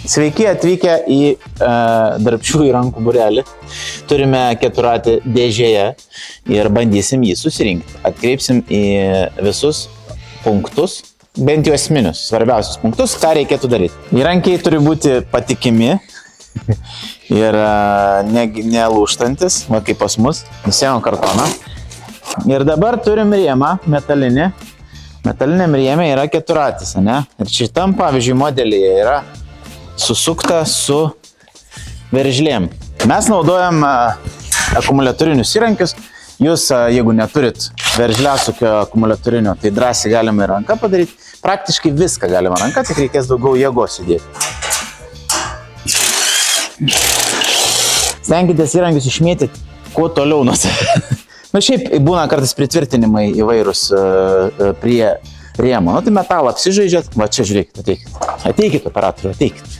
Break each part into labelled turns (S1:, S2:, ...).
S1: Sveiki atvykę į darbščiųjų rankų būrelį. Turime keturatį dėžėje ir bandysim jį susirinkti. Atkreipsim į visus punktus, bent jau esminius, svarbiausius punktus, ką reikėtų daryti. Įrankiai turi būti patikimi ir nelūžtantis, va kaip pas mus, nusėjom kartoną. Ir dabar turim rėmą metalinį. Metaliniam rėmė yra keturatis, ne? Ir šitam, pavyzdžiui, modelyje yra susukta su veržlėm. Mes naudojam akumuliatorinius įrankius. Jūs, jeigu neturit veržliasukio akumuliatorinio, tai drąsiai galima ir ranką padaryti. Praktiškai viską galima ranką, tik reikės daugiau jėgos įdėti. Stenkitės įrankius išmėtyti kuo toliau nuo savęs. Na šiaip būna kartais pritvirtinimai įvairūs prie rėmo. Nu tai metalą apsižaidžiat. Va čia žiūrėkit, ateikit. Ateikit operatorių, ateikit.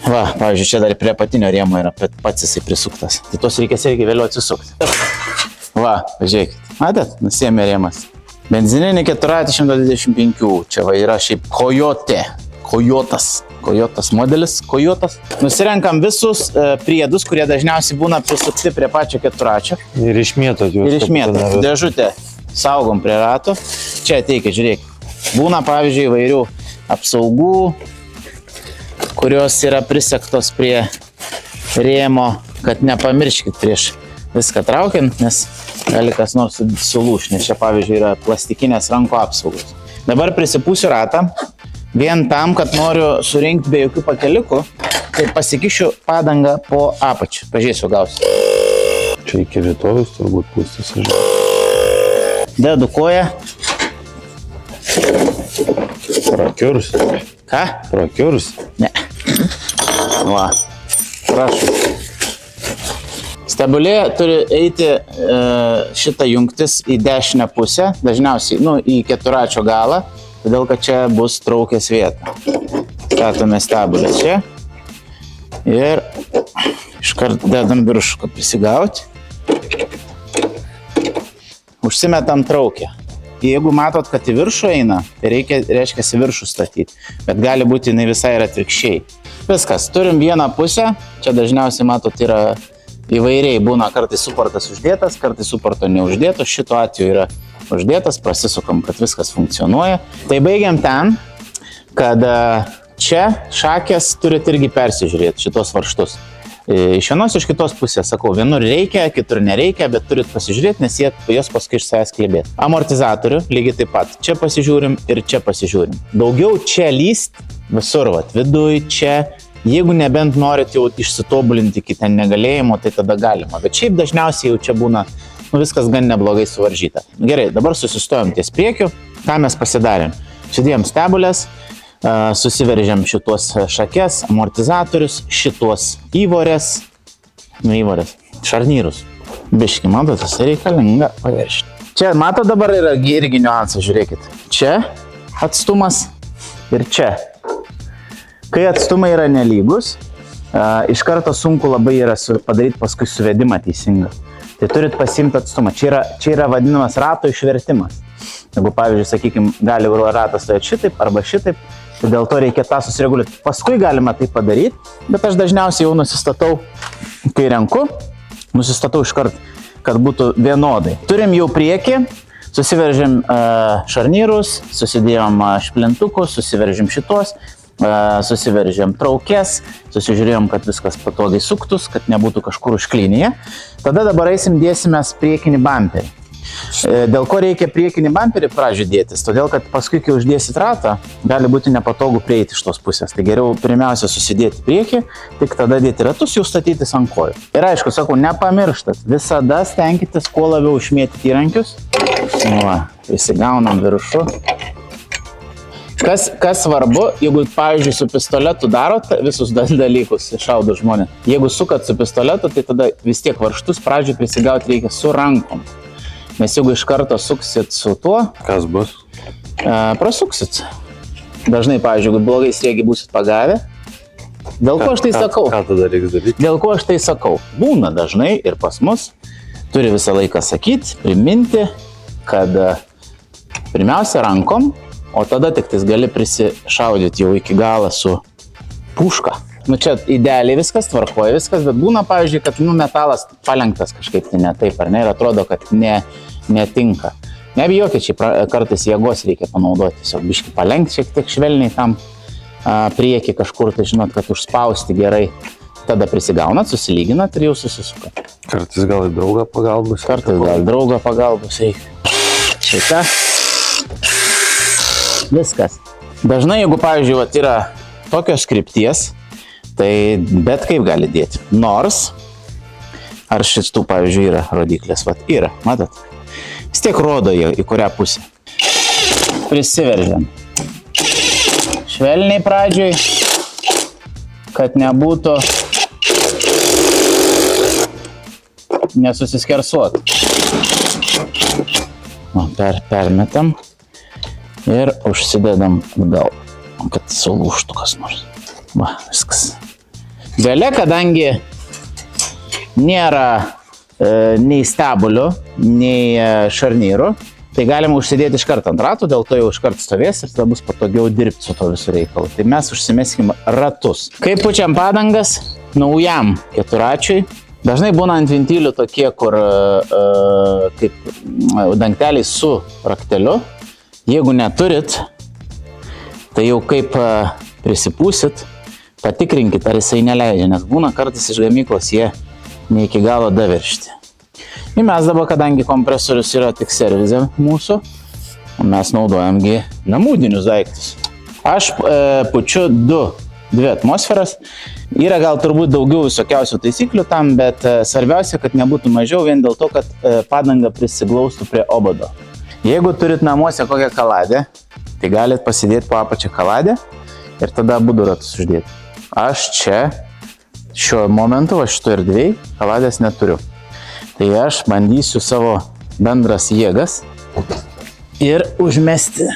S1: Va, pavyzdžiui, čia dar prie apatinio rėmo yra pats jisai prisuktas. Tai tos reikės irgi vėliau atsisukti. Va, žiūrėkit. Matėt, nusėmė rėmas. Benzininį keturatį 125. Čia va yra šiaip Kojotas modelis, Kojotas. Nusirenkam visus priedus, kurie dažniausiai būna prisukti prie pačio keturačio.
S2: Ir išmėtot juos.
S1: Ir išmėtot. Dėžutę saugom prie rato. Čia ateikit, žiūrėkit. Būna, pavyzdžiui, įvairių apsaugų, kurios yra prisektos prie rėmo, kad nepamirškit prieš viską traukiant, nes gali kas nors sulūžti, nes čia, pavyzdžiui, yra plastikinės rankų apsaugos. Dabar prisipūsiu ratą. Vien tam, kad noriu surinkti be jokių pakelikų, tai pasikišiu padangą po apačią. Pažiūrėsiu, gausiu.
S2: Čia iki rytojus turbūt pūstis.
S1: Dedu koją.
S2: Prakiurs.
S1: Ką?
S2: Prakiurs?
S1: Ne. Va. Prašau. Stebulė turi eiti šitą jungtis į dešinę pusę, dažniausiai, į keturačio galą. Todėl, kad čia bus traukės vieta. Statome stebulę čia. Ir iškart dedam viršų, kad prisigauti. Užsimetam traukę. Jeigu matot, kad į viršų eina, tai reiškia į viršų statyti. Bet gali būti jinai visai ir atvirkščiai. Viskas, turim vieną pusę. Čia dažniausiai matot yra įvairiai. Būna kartais suportas uždėtas, kartais suporto neuždėtas. Šito atveju yra uždėtas, prasisukam, kad viskas funkcionuoja. Tai baigiam ten, kad čia šakės turit irgi persižiūrėti šitos varžtus. Iš vienos, iš kitos pusės, sakau, vienur reikia, kitur nereikia, bet turit pasižiūrėti, nes jos paskui iš savęs klibėt. Amortizatorių lygiai taip pat. Čia pasižiūrim ir čia pasižiūrim. Daugiau čia lyst, visur, viduj, čia. Jeigu nebent norit jau išsitobulinti iki ten negalėjimo, tai tada galima. Bet šiaip dažniausiai jau čia būna viskas gan neblogai suvaržyta. Gerai, dabar susistojom ties priekiu. Ką mes pasidarėm? Sudėjom stebulės, susiveržėm šitos šakės, amortizatorius, šitos įvorės, šarnyrus. Biški, matot, tas reikalinga paviršti. Čia, matot, dabar yra irgi niuansas, žiūrėkit. Čia atstumas ir čia. Kai atstumai yra nelygus, iš karto sunku labai yra padaryti paskui suvedimą teisingą. Tai turit pasiimti atstumą. Čia yra vadinamas rato išvertimas. Jeigu, pavyzdžiui, sakykime, gali ratas stovėti šitaip arba šitaip, tai dėl to reikia tą susireguliuoti. Paskui galima tai padaryti, bet aš dažniausiai jau nusistatau, kai renku, nusistatau iškart, kad būtų vienodai. Turim jau priekį, susiveržėm šarnyrus, susidėjom šplintukus, susiveržėm šitos, susiveržėm traukės, susižiūrėjom, kad viskas patogiai suktus, kad nebūtų kažkur užklynyje. Tada dabar dėsime priekinį bamperį. Dėl ko reikia priekinį bamperį pradžioj dėtis? Todėl, kad paskui, kai uždėsit ratą, gali būti nepatogu prieiti iš tos pusės. Tai geriau pirmiausia susidėti priekį, tik tada dėti ratus, jau statytis ant kojų. Ir aišku, sakau, nepamirštat, visada stenkitės kuo labiau užmėtyti įrankius. Prisigaunam viršų. Kas svarbu, jeigu, pavyzdžiui, su pistoletu darot visus dalykus, šaudo žmonės. Jeigu sukat su pistoletu, tai tada vis tiek varžtus pradžioj prisigauti reikia su rankom. Nes jeigu iš karto suksit su tuo...
S2: Kas bus?
S1: Prasuksit. Dažnai, pavyzdžiui, jeigu blogai sriegi būsit pagavę. Dėl ko aš tai sakau?
S2: Ką tada reiks daryti?
S1: Dėl ko aš tai sakau? Būna dažnai ir pas mus. Turi visą laiką sakyti, priminti, kad pirmiausia rankom, o tada tik gali prisišaudyti jau iki galo su puška. Nu čia idealiai viskas tvarkoja, viskas, bet būna, pavyzdžiui, kad metalas palenktas kažkaip tai ne taip, ar ne, ir atrodo, kad netinka. Nebijokit, čia kartais jėgos reikia panaudoti, tiesiog biškį palenkti šiek tiek švelniai tam priekį kažkur, tai žinot, kad užspausti gerai. Tada prisigaunat, susilyginat ir jau susisukat.
S2: Kartais gal į draugą pagalbos.
S1: Kartais gal draugą pagalbos reikia. Šitą. Viskas. Dažnai, jeigu, pavyzdžiui, vat, yra tokios krypties, tai bet kaip gali dėti. Nors, ar šitų, pavyzdžiui, yra rodiklės, vat yra, matot? Vis tiek rodo jie, į kurią pusę. Prisiveržiam. Švelniai pradžioj, kad nebūtų nesusiskersuot. Permetam ir užsidedam atgal, kad sulūžtų kas nors. Va, viskas. Gale, kadangi nėra nei stebulių, nei šarnyrų, tai galima užsidėti iš karto ant ratų, dėl to jau iš karto stovės ir tada bus patogiau dirbti su to visų reikalu. Tai mes užsimeskim ratus. Kaip pučiam padangas naujam keturačiui. Dažnai būna ant ventilių tokie, kur kaip dangteliai su rakteliu. Jeigu neturit, tai jau kaip prisipūsit, patikrinkit, ar jisai neleidžia, nes būna kartais iš gamyklos jie ne iki galo daviršti. Ir mes dabar, kadangi kompresorius yra tik servize mūsų, mes naudojamgi namudinius daiktus. Aš pučiu 2 atmosferas. Yra gal turbūt daugiau visokiausių taisyklių tam, bet svarbiausia, kad nebūtų mažiau vien dėl to, kad padanga prisiglaustų prie obado. Jeigu turit namuose kokią kaladę, tai galit pasidėti po apačią kaladę ir tada abu ratus uždėti. Aš čia šiuo momentu, šito erdvėj, kaladės neturiu. Tai aš bandysiu savo bendras jėgas ir užmesti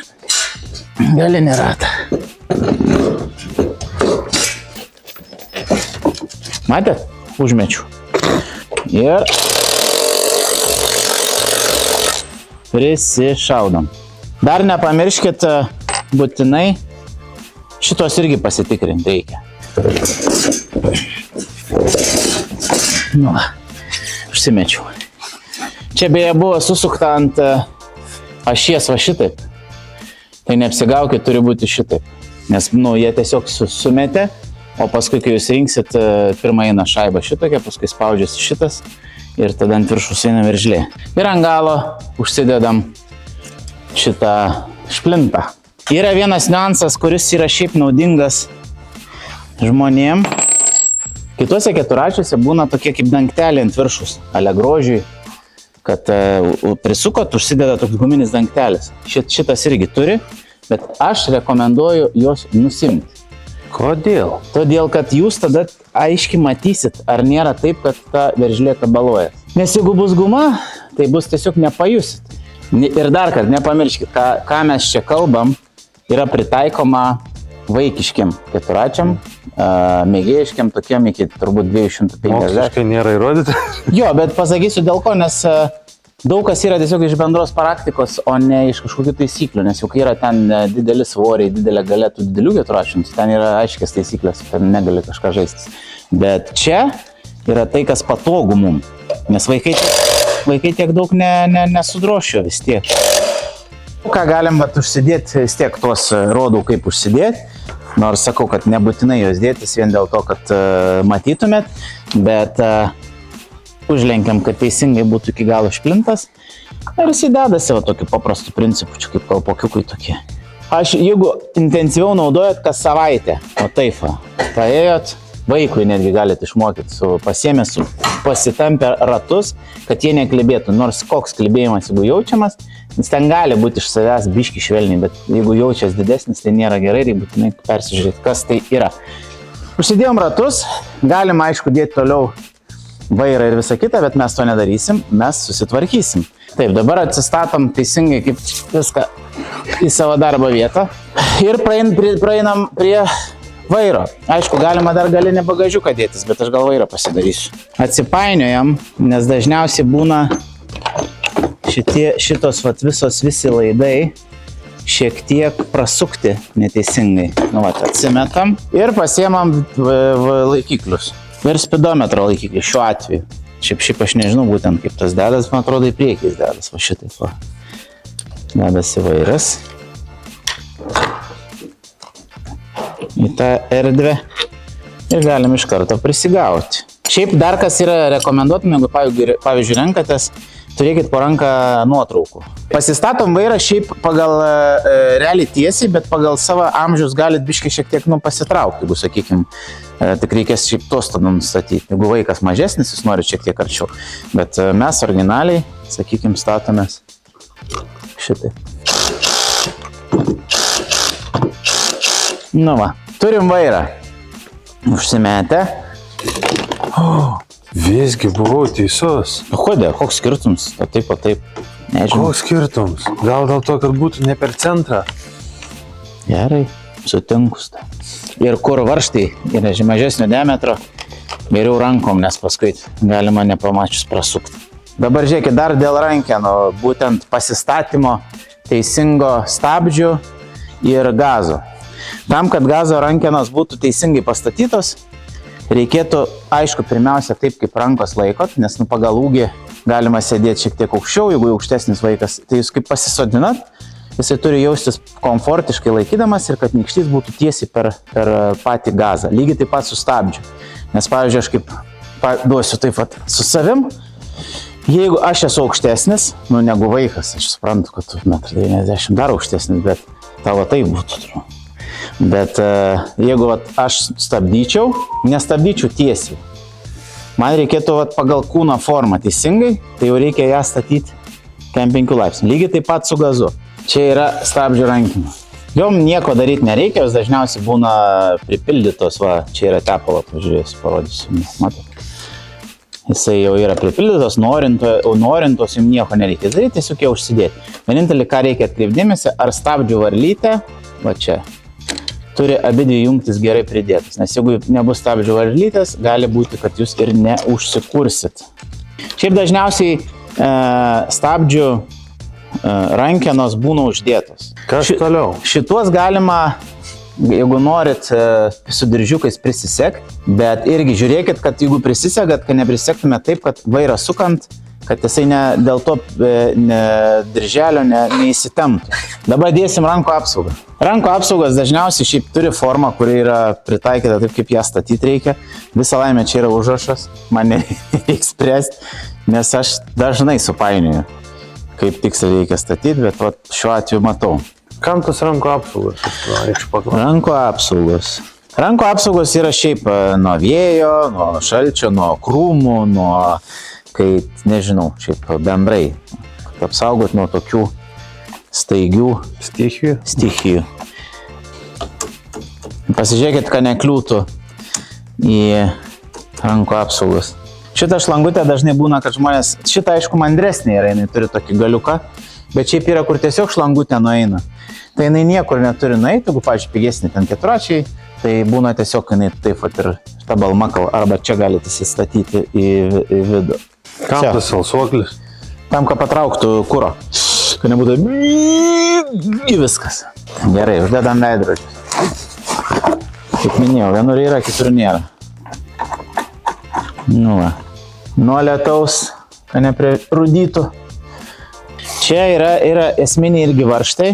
S1: galinį ratą. Matėt? Užmečiu. Ir prisišaudom. Dar nepamirškit būtinai šitos irgi pasitikrinti reikia. Nu, užsimečiau. Čia beje buvo susukta ant ašies va šitaip. Tai neapsigaukit, turi būti šitaip. Nes, jie tiesiog sumetė. O paskui, kai jūs rinksit, pirmą eina šaiba šitokia, paskui spaudžiasi šitas ir tada ant viršus eina veržlė. Ir ant galo užsidedam šitą šplintą. Yra vienas niuansas, kuris yra šiaip naudingas žmonėm. Kituose keturačiuose būna tokie kaip dangteliai ant viršus, ale grožiui, kad prisukot, užsideda toks guminis dangtelis. Šitas irgi turi, bet aš rekomenduoju juos nusimti.
S2: Kodėl?
S1: Todėl, kad jūs tada aiškiai matysit, ar nėra taip, kad ta veržlė kabaluoja. Nes jeigu bus guma, tai bus tiesiog nepajusit. Ir dar kartą nepamirškit, ką mes čia kalbam, yra pritaikoma vaikiškiam keturačiam, mėgėjiškiam tokiem iki turbūt 250.
S2: Moksliškai nėra įrodyta?
S1: Jo, bet pasakysiu dėl ko, nes daug kas yra tiesiog iš bendros praktikos, o ne iš kažkokių taisyklių, nes juk yra ten dideli svoriai, didelė galia tų didelių keturačių, ten yra aiškias taisyklės, ten negali kažką žaistis. Bet čia yra tai, kas patogu mums, nes vaikai tiek daug nesudrošio vis tiek. Ką galim užsidėti, vis tiek tuos rodau, kaip užsidėti, nors sakau, kad nebūtinai jos dėtis vien dėl to, kad matytumėt, bet užlenkiam, kad teisingai būtų iki galo šplintas ir jis įdedasi tokiu paprastu principu, čia kaip kalpokiukai tokie. Aš, jeigu intensyviau naudojat kas savaitę, o taip, paėjot, vaikui netgi galite išmokyti, pasiėmęs, pasitampę ratus, kad jie neklibėtų, nors koks klibėjimas, jeigu jaučiamas, jis ten gali būti iš savęs biški švelniai, bet jeigu jaučias didesnis, tai nėra gerai, reikia būtinai persižiūrėti, kas tai yra. Užsidėjom ratus, galima aišku dėti toliau vairą ir visą kitą, bet mes to nedarysim, mes susitvarkysim. Taip, dabar atsistatom teisingai kaip viską į savo darbo vietą ir praeinam prie vairo. Aišku, galima dar galinį bagažiuką dėtis, bet aš gal vairą pasidarysiu. Atsipainiojam, nes dažniausiai būna šitos visi laidai šiek tiek prasukti neteisingai. Nu, vat, atsimetam ir pasiemam laikiklius. Ir spidometro laikiklį šiuo atveju. Šiaip aš nežinau būtent kaip tas dedas, man atrodo į priekį jis dedas, va šitaip va. Dedasi vairas. Į tą erdvę ir galim iš karto prisigauti. Šiaip dar kas yra rekomenduotum, jeigu pavyzdžiui renkatės, turėkit po ranką nuotraukų. Pasistatom vairą šiaip pagal realiai tiesiai, bet pagal savo amžius galit biškai šiek tiek pasitraukti, jeigu, sakykim, tik reikės šiaip tostą nustatyti. Jeigu vaikas mažesnis, jis nori šiek tiek arčiau. Bet mes originaliai, sakykim, statomės šitai. Nu va, turim vairą. Užsimetę.
S2: Visgi buvau teisus.
S1: O kodėl? Koks skirtums? O taip. Nežinau.
S2: Koks skirtums? Gal dėl to, kad būtų ne per centrą?
S1: Gerai, sutinkus. Ir kur varžtai yra mažesnio diametro, geriau rankom, nes paskui galima nepamačius prasukti. Dabar žiūrėkit, dar dėl rankeno, būtent pasistatymo teisingo stabdžių ir gazo. Tam, kad gazo rankenos būtų teisingai pastatytos, reikėtų, aišku, pirmiausia taip, kaip rankos laikot, nes pagal ūgį galima sėdėti šiek tiek aukščiau, jeigu aukštesnis vaikas, tai jūs kaip pasisodinat, jisai turi jaustis komfortiškai laikydamas ir kad nykštys būtų tiesiai per patį gazą. Lygiai taip pat su stabdžiu. Nes, pavyzdžiui, aš kaip duosiu taip pat su savim, jeigu aš esu aukštesnis, negu vaikas, aš suprantu, kad tu 1,90 m dar aukštesnis, bet tavo tai būtų. Bet jeigu aš stabdyčiau, nestabdyčiau tiesiai, man reikėtų pagal kūno formą teisingai, tai jau reikia ją statyti kem 5 laipsnių. Lygiai taip pat su gazu. Čia yra stabdžių rankinė. Jom nieko daryti nereikia, jos dažniausiai būna pripildytos, va, čia yra tepalo, pažiūrėsiu, parodysiu, matot. Jisai jau yra pripildytos, norintos jums nieko nereikia daryti, tiesiog jau užsidėti. Vienintelį, ką reikia atkreipdėmėsi, ar stabdžių varlytė, va čia, turi abidvi jungtis gerai pridėtas, nes jeigu nebus stabdžių varlytės, gali būti, kad jūs ir neužsikursit. Šiaip dažniausiai stabdžių rankenos būna uždėtos.
S2: Kas toliau?
S1: Šituos galima, jeigu norit su diržiukais prisisekti, bet irgi žiūrėkit, kad jeigu prisisegat, kad neprisektume taip, kad vairą sukant, kad jisai dėl to dirželio neįsitemptų. Dabar dėsim rankų apsaugą. Rankų apsaugos dažniausiai šiaip turi formą, kuri yra pritaikyta taip, kaip ją statyti reikia. Visą laimę čia yra užrašas, man nereikia spręsti, nes aš dažnai supainioju, kaip tiksliai reikia statyti, bet šiuo atveju matau.
S2: Kam tas rankų apsaugos?
S1: Rankų apsaugos. Rankų apsaugos yra šiaip nuo vėjo, nuo šalčio, nuo krūmų, nuo, kai, nežinau, šiaip bendrai, kad apsaugot nuo tokių staigių stichijų. Pasižiūrėkit, kad nekliūtų į rankų apsaugos. Šitą šlangutę dažnai būna, kad žmonės, šitą aišku mandresnė yra, jinai turi tokį galiuką, bet šiaip yra, kur tiesiog šlangutė nueina. Tai jinai niekur neturi nueiti, jeigu, pavyzdžiui, pigesnė ten keturračiai, tai būna tiesiog jinai taip pat ir tą balmakalą, arba čia galite įsistatyti į vidų.
S2: Kam tas salsuoklis?
S1: Tam, kad patrauktų kuro, kad nebūtų į viskas. Gerai, uždedam veidrodžius. Kaip minėjau, vienur yra, kitur nėra. Nu va. Nuo lietaus, kad neprirudytų. Čia yra esminiai irgi varžtai,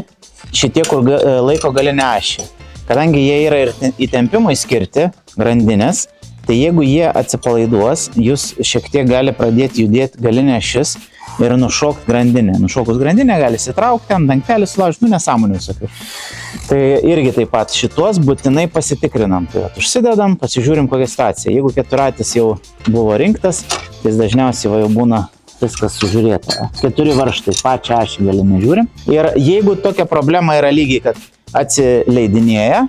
S1: šitie, kur laiko galinę ašį. Kadangi jie yra ir įtempimui skirti, grandinės, tai jeigu jie atsipalaiduos, jūs šiek tiek gali pradėti judėti galinė ašis ir nušokti grandinę. Nušokus grandinę gali įsitraukti, ant dangtelį sulaužti, nesąmonių visokių. Tai irgi taip pat šituos būtinai pasitikrinam. Tai užsidedam, pasižiūrim kokią situaciją. Jeigu keturratis jau buvo rinktas, tai dažniausiai jau būna viskas sužiūrėta. 4 varžtai, pačią ašį galinę žiūrim. Ir jeigu tokia problema yra lygiai, kad atsileidinėja,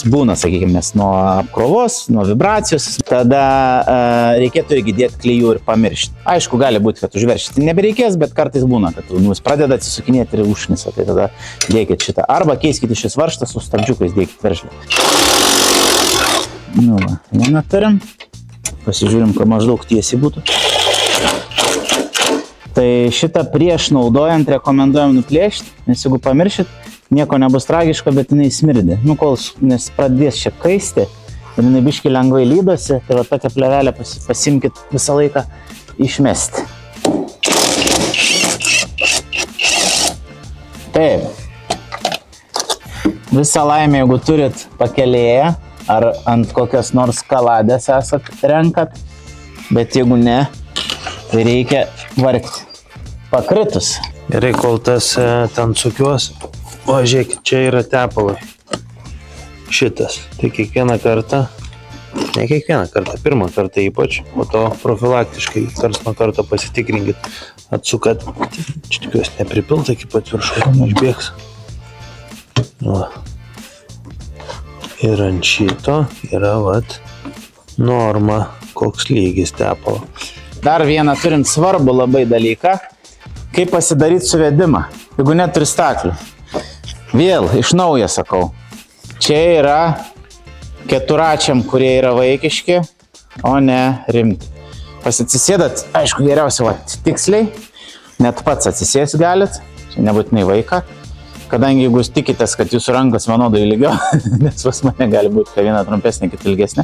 S1: būna, sakykime, nes nuo apkrovos, nuo vibracijos, tada reikėtų irgi dėti klijų ir pamiršti. Aišku, gali būti, kad užveršti nebereikės, bet kartais būna, kad jūs pradeda atsisukinėti ir užknisa, tai tada dėkit šitą. Arba keiskite šis varžtas su stabdžiukais, dėkit veržlę. Nu, va, vieną turim. Pasižiūrim, kad maždaug tiesiai būtų. Tai šitą prieš naudojant rekomenduojam nuplėšti, nes jeigu pamiršit, nieko nebus tragiško, bet jinai smirdė. Nu, kol nes pradės čia kaisti ir jinai biškai lengvai lydosi, tai va tokią plevelę pasimkit visą laiką išmesti. Taip. Visą laimę, jeigu turit pakelėję ar ant kokios nors kaladės esat renkat, bet jeigu ne, tai reikia vargti. Pakritus.
S2: Gerai, kol tas ten sukiuos. O, žiūrėkit, čia yra tepalai. Šitas. Tai kiekvieną kartą, ne kiekvieną kartą, pirmą kartą ypač, o to profilaktiškai karts nuo karto pasitikrinkit. Atsukat. Čia tikiuosi nepripilta iki pat viršų, išbėgs. Va. Ir ant šito yra vat norma, koks lygis tepalo.
S1: Dar vieną turim svarbų labai dalyką. Kaip pasidaryti suvedimą, jeigu neturi staklių. Vėl, iš naujo sakau. Čia yra keturačiam, kurie yra vaikiški, o ne rimti. Pasitsisėdat, aišku, geriausia, tiksliai. Net pats atsisės galit, čia nebūtinai vaiką. Kadangi jeigu jūs tikitės, kad jūsų rankos vienodai ilgio, nes pas mane gali būti, kad viena trumpesnė, kita ilgesnė.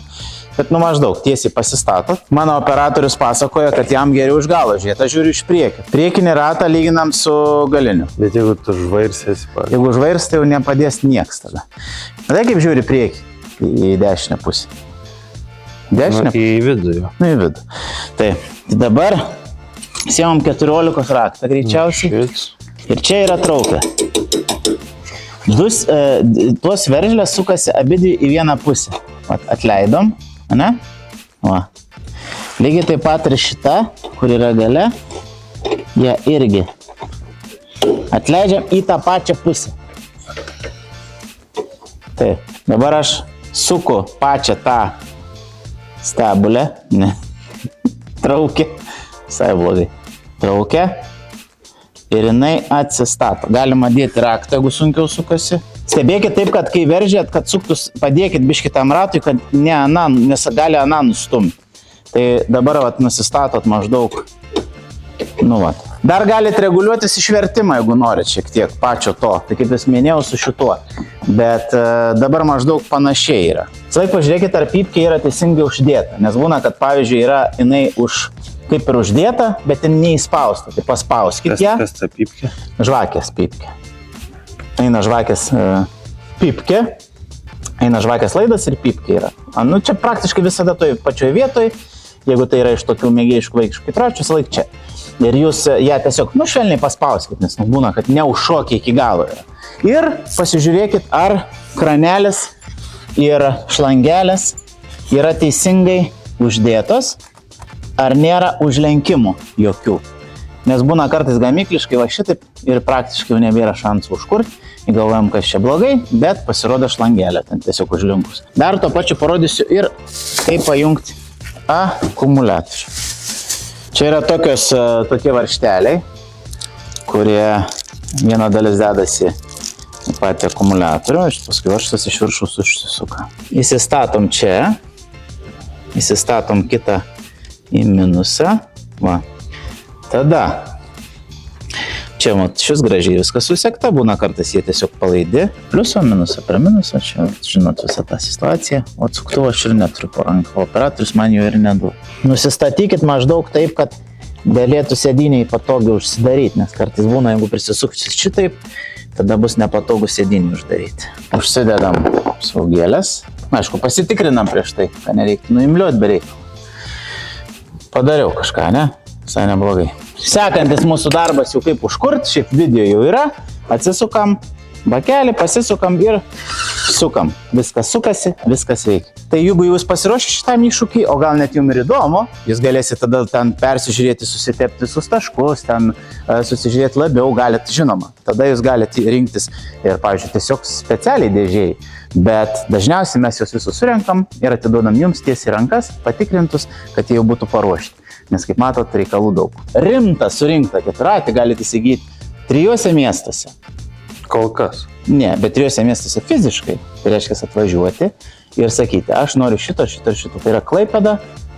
S1: Bet maždaug tiesiai pasistatot. Mano operatorius pasakoja, kad jam geriau iš galo žiūrėti, aš žiūriu iš priekio. Priekinį ratą lyginam su galiniu.
S2: Bet jeigu tu žvairsiesi,
S1: jeigu žvairs, tai jau nepadės nieks tada. Tai kaip žiūri priekį į dešinę pusę? Dešinę?
S2: Į vidų jau.
S1: Nu, į vidų. Tai dabar siemam 14 raktą greičiausiai. Ir čia yra trauklė. Tuos veržlės sukasi abidvi į vieną pusę. Atleidom, ne? Va. Lygiai taip pat ir šita, kur yra gale, ją irgi atleidžiam į tą pačią pusę. Taip, dabar aš suku pačią tą stebulę, ne, traukia, visai blogai, traukia. Ir jinai atsistato. Galima dėti raktą, jeigu sunkiau sukasi. Stebėkit taip, kad kai veržėt, kad suktus, padėkit biškį tam ratui, kad ne aną, nes gali aną nustumti. Tai dabar nusistatot maždaug. Nu, vat. Dar galit reguliuotis išvertimą, jeigu norit šiek tiek pačio to. Tai kaip jūs minėjau su šituo. Bet dabar maždaug panašiai yra. Visąlaik pažiūrėkit, ar pypkė yra teisingai uždėta. Nes būna, kad pavyzdžiui yra jinai kaip ir uždėta, bet neįspausta. Tai paspauskit ją.
S2: Kas ta pypkė?
S1: Žvakės pypkė. Eina žvakės pypkė. Eina žvakės laidas ir pypkė yra. Nu, čia praktiškai visada toj pačioje vietoje. Jeigu tai yra iš tokių mėgėjiškų vaikiškų tračių, visą laiką čia. Ir jūs ją tiesiog, švelniai paspauskit, nes būna, kad neužšokia iki galo yra. Ir pasižiūrėkit, ar kranelis ir šlangelės yra teisingai uždėtos, ar nėra užlenkimų jokių. Nes būna kartais gamykliškai va šitaip ir praktiškai jau nebėra šansų užkurti. Galvojam, kas čia blogai, bet pasirodo šlangelė ten tiesiog užlinkus. Dar to pačiu parodysiu ir kaip pajungti akumuliatorių. Čia yra tokie varžteliai, kurie viena dalis dedasi į patį akumuliatorių, paskui varžtas iš viršaus užsisuka. Įsistatom čia, įsistatom kitą į minusą. Va. Tada čia šis gražiai viskas susekta, būna kartais jie tiesiog palaidi. Pliuso, minuso, prie minuso, čia žinot visą tą situaciją. O atsuktuvą aš ir neturiu po ranką, operatorius man jų ir neduoda. Nusistatykit maždaug taip, kad galėtų sėdiniai patogiai užsidaryti, nes kartais būna, jeigu prisisuksit šitaip, tada bus nepatogu sėdinį uždaryti. Užsidedam saugėlės. Aišku, pasitikrinam prieš tai, kad nereiktų nuimliuoti bereik. Padariau kažką, ne? Visai neblogai. Sekantis mūsų darbas jau kaip užkurt, šiaip video jau yra. Atsisukam, bakelį, pasisukam ir sukam. Viskas sukasi, viskas veikia. Tai jeigu jūs pasiruošite šitam iššūkį, o gal net jums ir įdomu, jūs galėsite tada ten persižiūrėti, susitepti visus taškus, ten susižiūrėti labiau, galite, žinoma. Tada jūs galite rinktis ir, pavyzdžiui, tiesiog specialiai dėžėjai. Bet dažniausiai mes juos visus surenkam ir atiduodam jums tiesiai rankas, patikrintus, kad jie jau būtų paruošti. Nes, kaip matot, reikalų daug. Rimtą surinktą keturatį galite įsigyti 3 miestuose.
S2: Kol kas.
S1: Ne, bet 3 miestuose fiziškai. Tai reiškia atvažiuoti ir sakyti, aš noriu šito. Tai yra Klaipėda,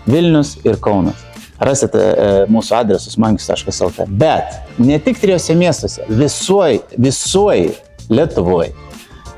S1: Vilnius ir Kaunas. Rasite mūsų adresus mankius.lt. Bet ne tik 3 miestuose, visuoj Lietuvoje.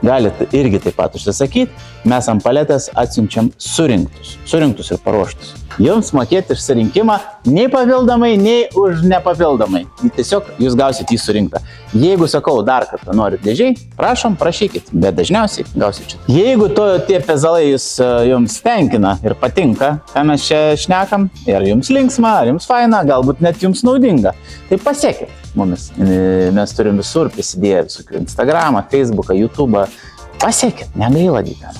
S1: Galite irgi taip pat užsisakyti, mes ant paletės atsiunčiam surinktus ir paruoštus. Jums mokėti išsirinkimą nei papildomai, nei už nepapildomai. Tiesiog jūs gausit jį surinktą. Jeigu, sakau, dar kartą norit dėžiai, prašom, prašykit, bet dažniausiai gausit čia. Jeigu tie pezalai jums tenkina ir patinka, ką mes čia šnekam, ir jums linksma, ar jums faina, galbūt net jums naudinga, tai pasiekit mumis. Mes turim visur prisidėję visokių Instagramą, Facebooką, YouTube'ą. Pasiekit, negaila dyką.